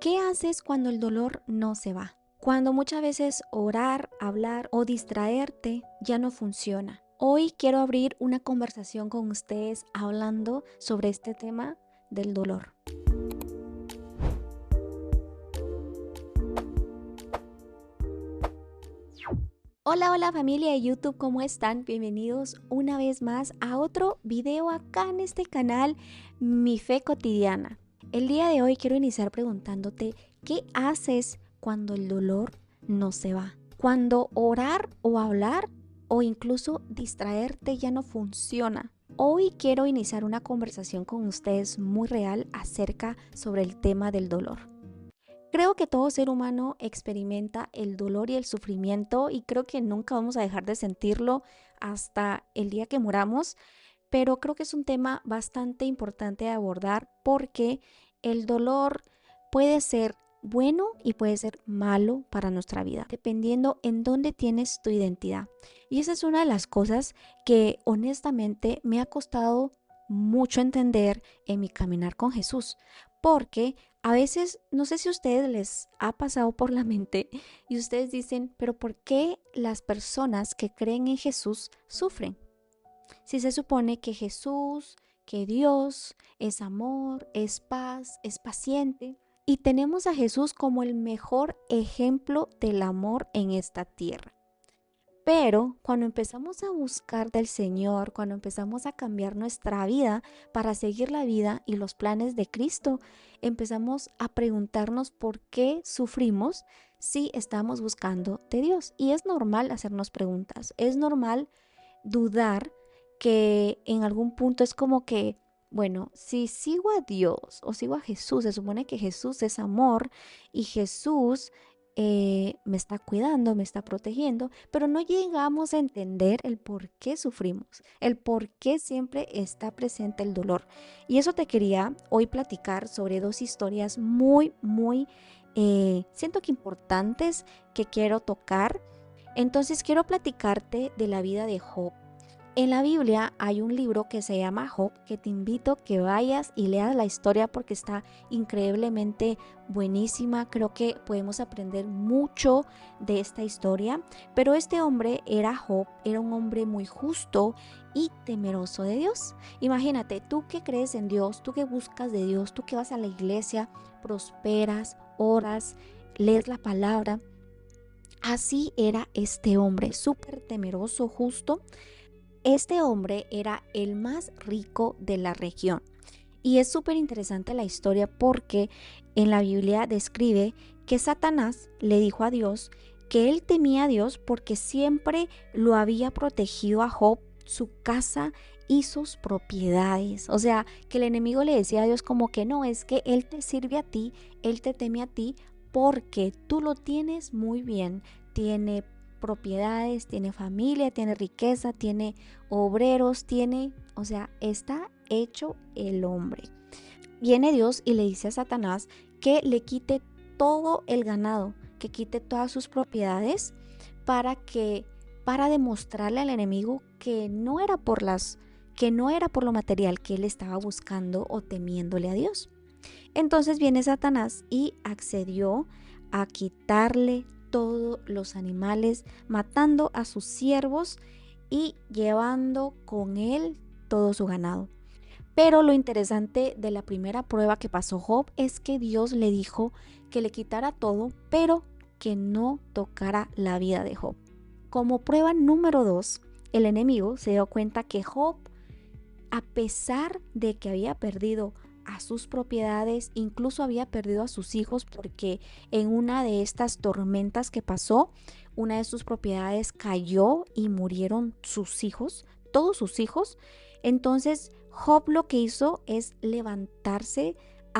¿Qué haces cuando el dolor no se va? Cuando muchas veces orar, hablar o distraerte ya no funciona. Hoy quiero abrir una conversación con ustedes hablando sobre este tema del dolor. Hola, hola familia de YouTube, ¿cómo están? Bienvenidos una vez más a otro video acá en este canal, Mi Fe Cotidiana. El día de hoy quiero iniciar preguntándote, ¿qué haces cuando el dolor no se va? Cuando orar o hablar o incluso distraerte ya no funciona. Hoy quiero iniciar una conversación con ustedes muy real acerca sobre el tema del dolor. Creo que todo ser humano experimenta el dolor y el sufrimiento y creo que nunca vamos a dejar de sentirlo hasta el día que muramos, pero creo que es un tema bastante importante de abordar porque el dolor puede ser bueno y puede ser malo para nuestra vida, dependiendo en dónde tienes tu identidad. Y esa es una de las cosas que honestamente me ha costado mucho entender en mi caminar con Jesús, porque a veces, no sé si a ustedes les ha pasado por la mente y ustedes dicen, pero ¿por qué las personas que creen en Jesús sufren? Si se supone que Jesús, que Dios es amor, es paz, es paciente. Y tenemos a Jesús como el mejor ejemplo del amor en esta tierra. Pero cuando empezamos a buscar del Señor, cuando empezamos a cambiar nuestra vida para seguir la vida y los planes de Cristo, empezamos a preguntarnos por qué sufrimos si estamos buscando de Dios. Y es normal hacernos preguntas, es normal dudar que en algún punto es como que, bueno, si sigo a Dios o sigo a Jesús, se supone que Jesús es amor y Jesús me está cuidando, me está protegiendo, pero no llegamos a entender el por qué sufrimos, el por qué siempre está presente el dolor. Y eso te quería hoy platicar sobre dos historias muy, siento que importantes que quiero tocar. Entonces quiero platicarte de la vida de Job. En la Biblia hay un libro que se llama Job, que te invito que vayas y leas la historia porque está increíblemente buenísima. Creo que podemos aprender mucho de esta historia. Pero este hombre era Job, era un hombre muy justo y temeroso de Dios. Imagínate, tú que crees en Dios, tú que buscas de Dios, tú que vas a la iglesia, prosperas, oras, lees la palabra. Así era este hombre, súper temeroso, justo. Este hombre era el más rico de la región. Y es súper interesante la historia porque en la Biblia describe que Satanás le dijo a Dios que él temía a Dios porque siempre lo había protegido a Job, su casa y sus propiedades. O sea, que el enemigo le decía a Dios como que no, es que él te sirve a ti, él te teme a ti porque tú lo tienes muy bien. Tiene propiedades, tiene familia, tiene riqueza, tiene obreros, tiene, o sea, está hecho el hombre. Viene Dios y le dice a Satanás que le quite todo el ganado, que quite todas sus propiedades para que para demostrarle al enemigo que no era por lo material que él estaba buscando o temiéndole a Dios. Entonces viene Satanás y accedió a quitarle todos los animales, matando a sus siervos y llevando con él todo su ganado. Pero lo interesante de la primera prueba que pasó Job es que Dios le dijo que le quitara todo, pero que no tocara la vida de Job. Como prueba número 2, el enemigo se dio cuenta que Job, a pesar de que había perdido a sus propiedades, incluso había perdido a sus hijos porque en una de estas tormentas que pasó, una de sus propiedades cayó y murieron sus hijos, todos sus hijos. Entonces Job lo que hizo es levantarse,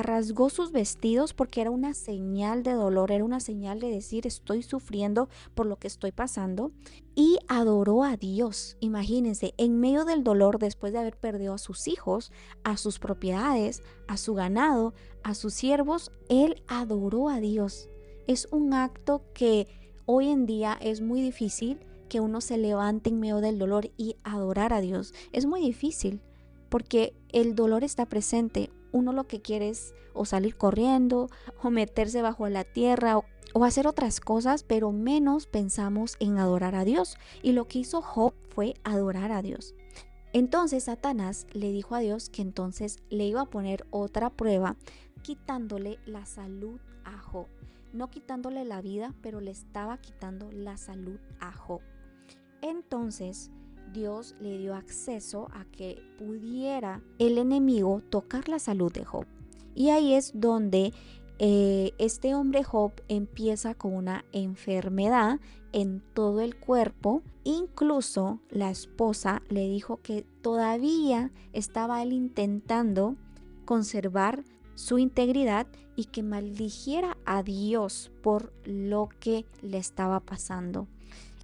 rasgó sus vestidos porque era una señal de dolor, era una señal de decir estoy sufriendo por lo que estoy pasando y adoró a Dios. Imagínense, en medio del dolor después de haber perdido a sus hijos, a sus propiedades, a su ganado, a sus siervos, él adoró a Dios. Es un acto que hoy en día es muy difícil que uno se levante en medio del dolor y adorar a Dios. Es muy difícil porque el dolor está presente. uno lo que quiere es o salir corriendo o meterse bajo la tierra o hacer otras cosas, pero menos pensamos en adorar a Dios. Y lo que hizo Job fue adorar a Dios. Entonces Satanás le dijo a Dios que entonces le iba a poner otra prueba, quitándole la salud a Job. No quitándole la vida, pero le estaba quitando la salud a Job. Entonces Dios le dio acceso a que pudiera el enemigo tocar la salud de Job. Y ahí es donde este hombre Job empieza con una enfermedad en todo el cuerpo. Incluso la esposa le dijo que todavía estaba él intentando conservar su integridad y que maldijera a Dios por lo que le estaba pasando.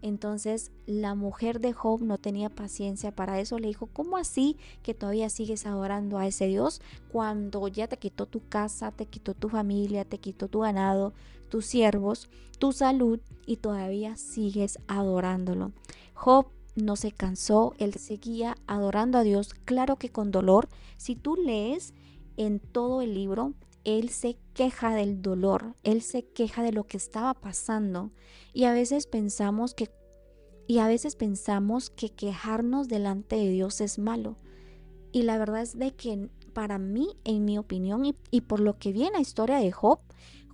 Entonces la mujer de Job no tenía paciencia para eso, le dijo: ¿cómo así que todavía sigues adorando a ese Dios cuando ya te quitó tu casa, te quitó tu familia, te quitó tu ganado, tus siervos, tu salud, y todavía sigues adorándolo? Job no se cansó, él seguía adorando a Dios, claro que con dolor. Si tú lees en todo el libro, él se queja del dolor, él se queja de lo que estaba pasando, y a veces pensamos que quejarnos delante de Dios es malo. Y la verdad es de que para mí, en mi opinión, y por lo que vi en la historia de Job,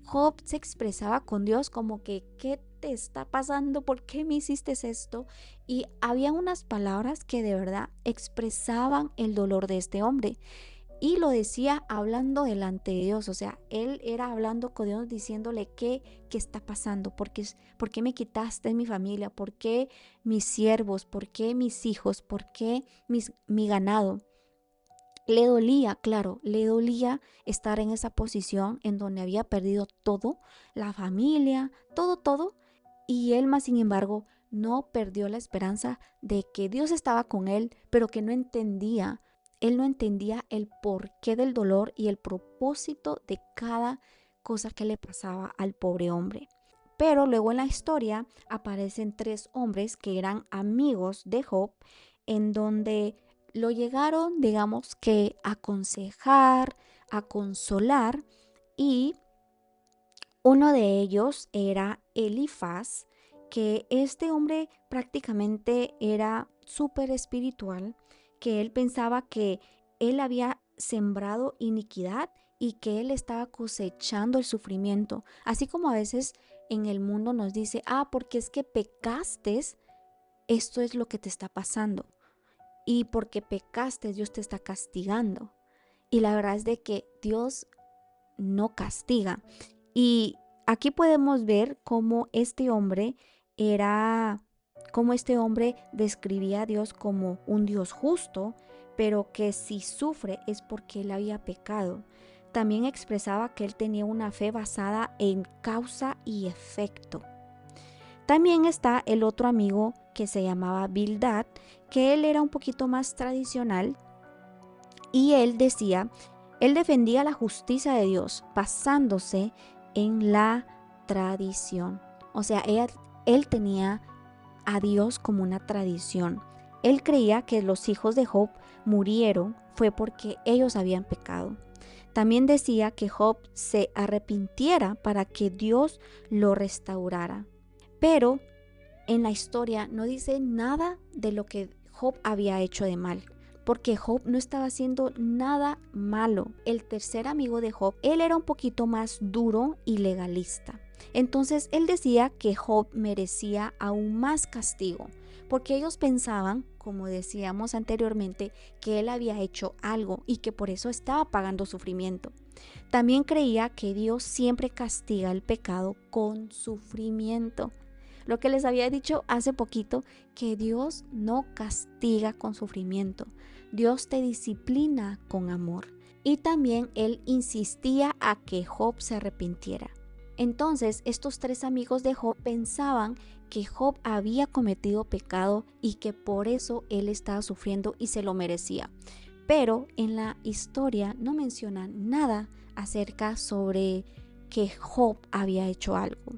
Job se expresaba con Dios como que: ¿qué te está pasando? ¿Por qué me hiciste esto? Y había unas palabras que de verdad expresaban el dolor de este hombre. Y lo decía hablando delante de Dios, o sea, él era hablando con Dios, diciéndole qué está pasando, por qué me quitaste mi familia, por qué mis siervos, por qué mis hijos, por qué mi ganado. Le dolía, claro, le dolía estar en esa posición en donde había perdido todo, la familia, todo, y él más sin embargo no perdió la esperanza de que Dios estaba con él, pero que él no entendía el porqué del dolor y el propósito de cada cosa que le pasaba al pobre hombre. Pero luego en la historia aparecen 3 hombres que eran amigos de Job, en donde lo llegaron, digamos que, a aconsejar, a consolar, y uno de ellos era Elifaz, que este hombre prácticamente era súper espiritual, que él pensaba que él había sembrado iniquidad y que él estaba cosechando el sufrimiento. Así como a veces en el mundo nos dice: porque es que pecaste, esto es lo que te está pasando. Y porque pecaste, Dios te está castigando. Y la verdad es de que Dios no castiga. Y aquí podemos ver cómo este hombre describía a Dios como un Dios justo, pero que si sufre es porque él había pecado. También expresaba que él tenía una fe basada en causa y efecto. También está el otro amigo que se llamaba Bildad, que él era un poquito más tradicional, y él defendía la justicia de Dios basándose en la tradición. O sea, él tenía a Dios como una tradición. Él creía que los hijos de Job murieron fue porque ellos habían pecado. También decía que Job se arrepintiera para que Dios lo restaurara. Pero en la historia no dice nada de lo que Job había hecho de mal, porque Job no estaba haciendo nada malo. El tercer amigo de Job, él era un poquito más duro y legalista. Entonces él decía que Job merecía aún más castigo, porque ellos pensaban, como decíamos anteriormente, que él había hecho algo y que por eso estaba pagando sufrimiento. También creía que Dios siempre castiga el pecado con sufrimiento. Lo que les había dicho hace poquito, que Dios no castiga con sufrimiento. Dios te disciplina con amor. Y también él insistía a que Job se arrepintiera. Entonces, estos 3 amigos de Job pensaban que Job había cometido pecado y que por eso él estaba sufriendo y se lo merecía. Pero en la historia no menciona nada acerca sobre que Job había hecho algo.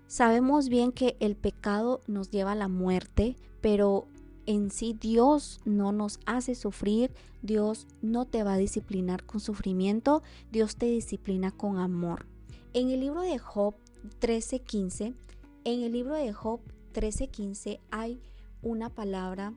Sabemos bien que el pecado nos lleva a la muerte, pero en sí Dios no nos hace sufrir, Dios no te va a disciplinar con sufrimiento, Dios te disciplina con amor. En el libro de Job 13:15, hay una palabra.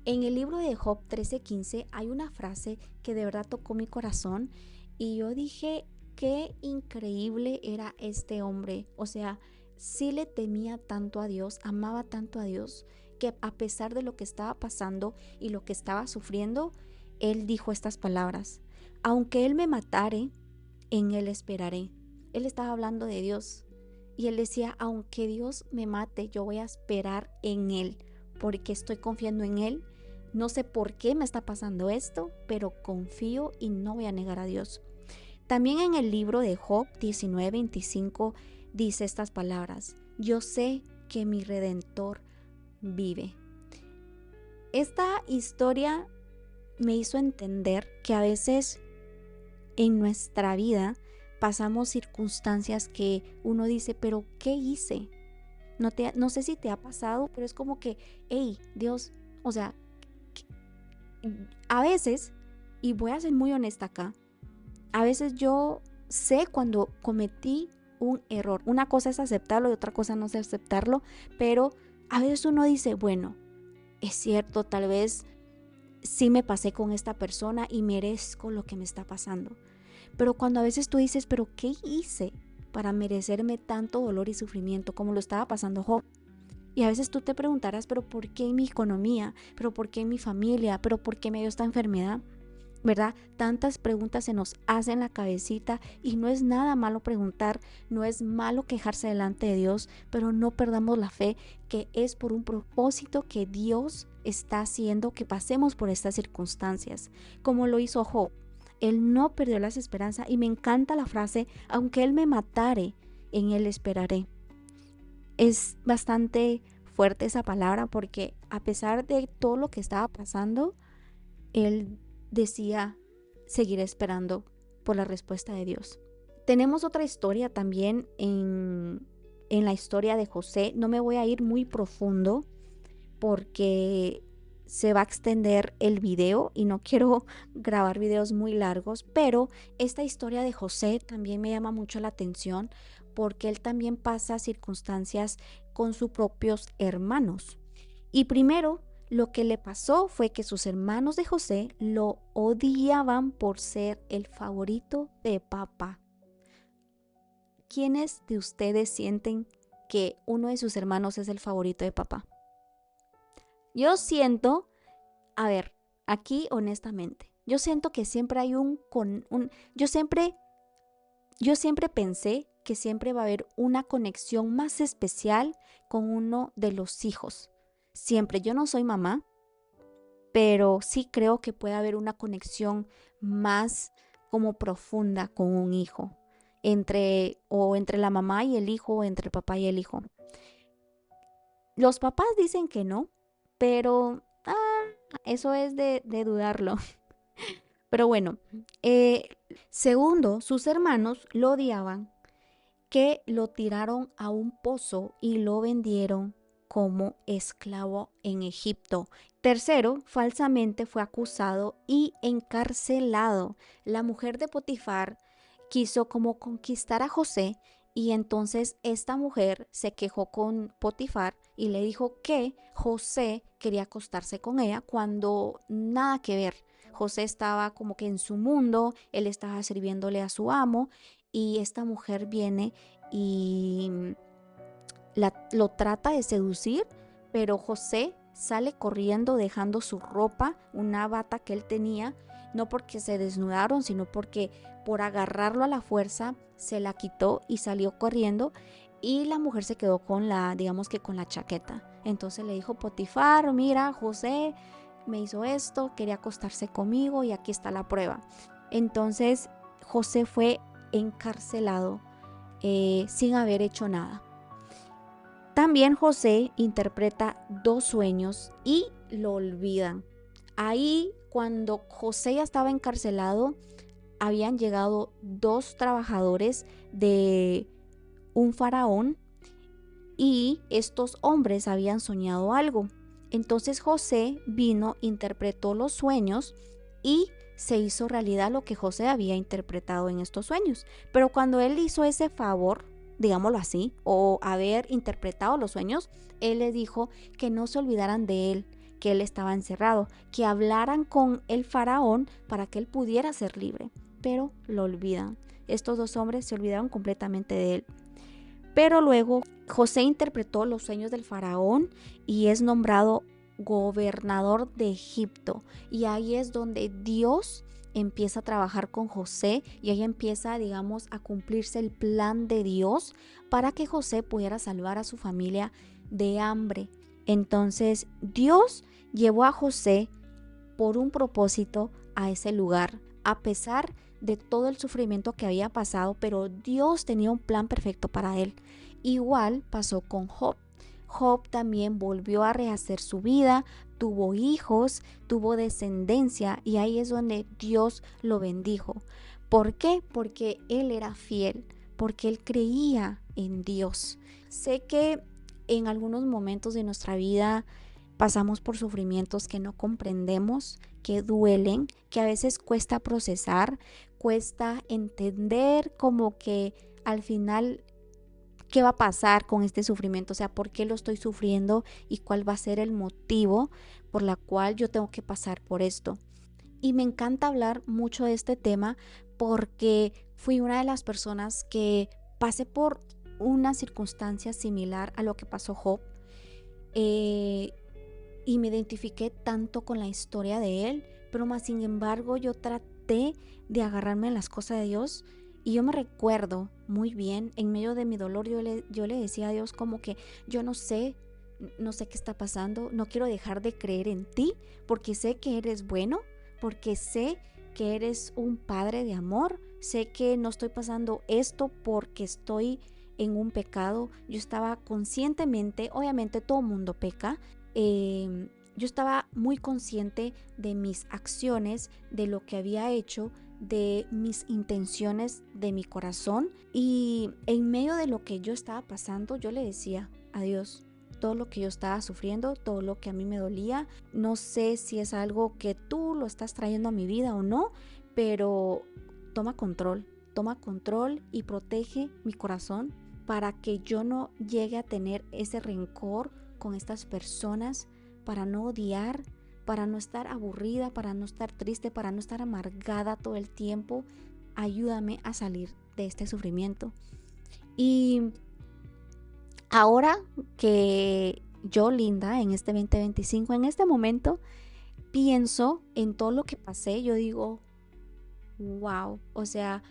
En el libro de Job 13:15 hay una frase que de verdad tocó mi corazón y yo dije, qué increíble era este hombre. O sea, sí le temía tanto a Dios, amaba tanto a Dios, que a pesar de lo que estaba pasando y lo que estaba sufriendo, él dijo estas palabras: aunque él me matare, en él esperaré. Él estaba hablando de Dios y él decía, aunque Dios me mate, yo voy a esperar en él, porque estoy confiando en él. No sé por qué me está pasando esto, pero confío y no voy a negar a Dios. También en el libro de Job 19:25 dice estas palabras: yo sé que mi Redentor vive. Esta historia me hizo entender que a veces en nuestra vida pasamos circunstancias que uno dice, pero ¿qué hice? No sé si te ha pasado, pero es como que, hey, Dios, o sea, a veces, y voy a ser muy honesta acá, a veces yo sé cuando cometí un error. Una cosa es aceptarlo y otra cosa no es aceptarlo, pero a veces uno dice, bueno, es cierto, tal vez sí me pasé con esta persona y merezco lo que me está pasando. Pero cuando a veces tú dices, pero ¿qué hice para merecerme tanto dolor y sufrimiento como lo estaba pasando Job? Y a veces tú te preguntarás, pero ¿por qué en mi economía? ¿Pero por qué en mi familia? ¿Pero por qué me dio esta enfermedad? ¿Verdad? Tantas preguntas se nos hacen en la cabecita y no es nada malo preguntar, no es malo quejarse delante de Dios, pero no perdamos la fe que es por un propósito que Dios está haciendo que pasemos por estas circunstancias, como lo hizo Job. Él no perdió las esperanzas y me encanta la frase, aunque él me matare, en él esperaré. Es bastante fuerte esa palabra porque a pesar de todo lo que estaba pasando, él decía seguir esperando por la respuesta de Dios. Tenemos otra historia también en la historia de José. No me voy a ir muy profundo porque se va a extender el video y no quiero grabar videos muy largos, pero esta historia de José también me llama mucho la atención porque él también pasa circunstancias con sus propios hermanos. Y primero, lo que le pasó fue que sus hermanos de José lo odiaban por ser el favorito de papá. ¿Quiénes de ustedes sienten que uno de sus hermanos es el favorito de papá? Yo siento, a ver, aquí honestamente, yo siento que siempre hay yo siempre pensé que siempre va a haber una conexión más especial con uno de los hijos. Siempre, yo no soy mamá, pero sí creo que puede haber una conexión más como profunda con un hijo, entre la mamá y el hijo, o entre el papá y el hijo. Los papás dicen que no, pero eso es de dudarlo. Pero bueno, segundo, sus hermanos lo odiaban, que lo tiraron a un pozo y lo vendieron como esclavo en Egipto. Tercero, falsamente fue acusado y encarcelado. La mujer de Potifar quiso como conquistar a José y entonces esta mujer se quejó con Potifar y le dijo que José quería acostarse con ella cuando nada que ver. José estaba como que en su mundo, él estaba sirviéndole a su amo y esta mujer viene y lo trata de seducir, pero José sale corriendo dejando su ropa, una bata que él tenía, no porque se desnudaron, sino porque por agarrarlo a la fuerza se la quitó y salió corriendo y la mujer se quedó con digamos que con la chaqueta. Entonces le dijo Potifar, mira, José me hizo esto, quería acostarse conmigo y aquí está la prueba. Entonces José fue encarcelado sin haber hecho nada. También José interpreta dos sueños y lo olvidan. Ahí, cuando José ya estaba encarcelado, habían llegado dos trabajadores de un faraón y estos hombres habían soñado algo. Entonces José vino, interpretó los sueños y se hizo realidad lo que José había interpretado en estos sueños. Pero cuando él hizo ese favor, digámoslo así, o haber interpretado los sueños, él les dijo que no se olvidaran de él, que él estaba encerrado, que hablaran con el faraón para que él pudiera ser libre. Pero lo olvidan. Estos dos hombres se olvidaron completamente de él. Pero luego José interpretó los sueños del faraón y es nombrado gobernador de Egipto. Y ahí es donde Dios empieza a trabajar con José y ahí empieza, digamos, a cumplirse el plan de Dios para que José pudiera salvar a su familia de hambre. Entonces Dios llevó a José por un propósito a ese lugar, a pesar de todo el sufrimiento que había pasado, pero Dios tenía un plan perfecto para él. Igual pasó con Job. Job también volvió a rehacer su vida, tuvo hijos, tuvo descendencia y ahí es donde Dios lo bendijo. ¿Por qué? Porque él era fiel, porque él creía en Dios. Sé que en algunos momentos de nuestra vida pasamos por sufrimientos que no comprendemos, que duelen, que a veces cuesta procesar, cuesta entender como que al final qué va a pasar con este sufrimiento, o sea, por qué lo estoy sufriendo y cuál va a ser el motivo por la cual yo tengo que pasar por esto. Y me encanta hablar mucho de este tema porque fui una de las personas que pasé por una circunstancia similar a lo que pasó Job. Y me identifiqué tanto con la historia de él, pero más sin embargo yo traté de agarrarme en las cosas de Dios y yo me recuerdo muy bien, en medio de mi dolor yo le decía a Dios como que yo no sé qué está pasando, no quiero dejar de creer en ti porque sé que eres bueno, porque sé que eres un padre de amor, sé que no estoy pasando esto porque estoy en un pecado. Yo estaba conscientemente, obviamente todo mundo peca, yo estaba muy consciente de mis acciones, de lo que había hecho, de mis intenciones, de mi corazón. Y en medio de lo que yo estaba pasando, yo le decía a Dios todo lo que yo estaba sufriendo, todo lo que a mí me dolía. No sé si es algo que tú lo estás trayendo a mi vida o no, pero toma control y protege mi corazón para que yo no llegue a tener ese rencor con estas personas, para no odiar, para no estar aburrida, para no estar triste, para no estar amargada todo el tiempo. Ayúdame a salir de este sufrimiento. Y ahora que yo, Linda, en este 2025, en este momento, pienso en todo lo que pasé, yo digo, wow, o sea,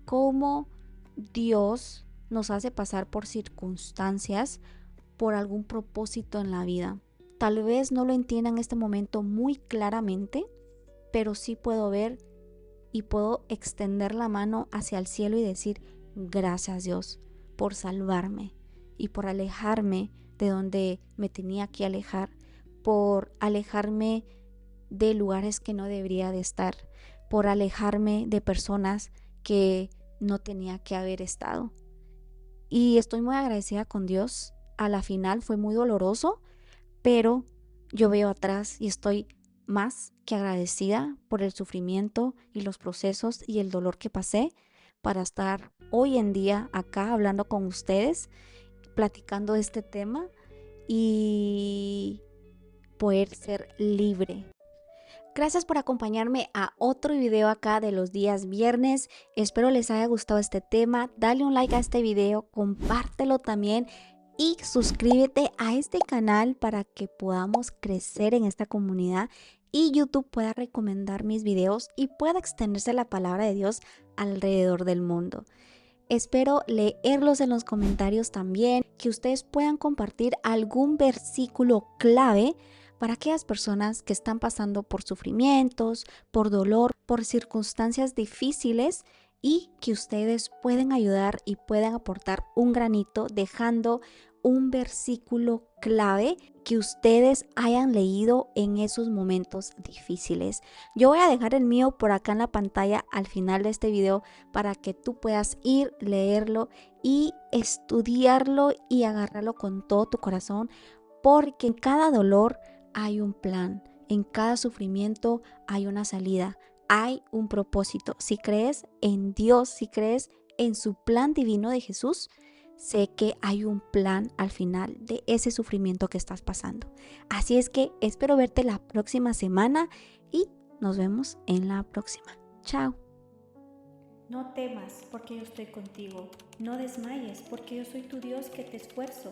cómo Dios nos hace pasar por circunstancias, por algún propósito en la vida. Tal vez no lo entienda en este momento muy claramente, pero sí puedo ver y puedo extender la mano hacia el cielo y decir, gracias Dios por salvarme y por alejarme de donde me tenía que alejar, por alejarme de lugares que no debería de estar, por alejarme de personas que no tenía que haber estado. Y estoy muy agradecida con Dios. A la final fue muy doloroso, pero yo veo atrás y estoy más que agradecida por el sufrimiento y los procesos y el dolor que pasé para estar hoy en día acá hablando con ustedes, platicando este tema y poder ser libre. Gracias por acompañarme a otro video acá de los días viernes. Espero les haya gustado este tema. Dale un like a este video, compártelo también y suscríbete a este canal para que podamos crecer en esta comunidad y YouTube pueda recomendar mis videos y pueda extenderse la palabra de Dios alrededor del mundo. Espero leerlos en los comentarios también, que ustedes puedan compartir algún versículo clave para aquellas personas que están pasando por sufrimientos, por dolor, por circunstancias difíciles y que ustedes pueden ayudar y puedan aportar un granito dejando un versículo clave que ustedes hayan leído en esos momentos difíciles. Yo voy a dejar el mío por acá en la pantalla al final de este video para que tú puedas ir, leerlo y estudiarlo y agarrarlo con todo tu corazón, porque en cada dolor hay un plan. En cada sufrimiento hay una salida. Hay un propósito. Si crees en Dios, si crees en su plan divino de Jesús, sé que hay un plan al final de ese sufrimiento que estás pasando. Así es que espero verte la próxima semana y nos vemos en la próxima. Chao. No temas, porque yo estoy contigo. No desmayes, porque yo soy tu Dios que te esfuerzo.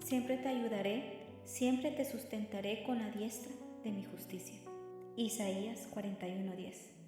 Siempre te ayudaré, siempre te sustentaré con la diestra de mi justicia. Isaías 41:10.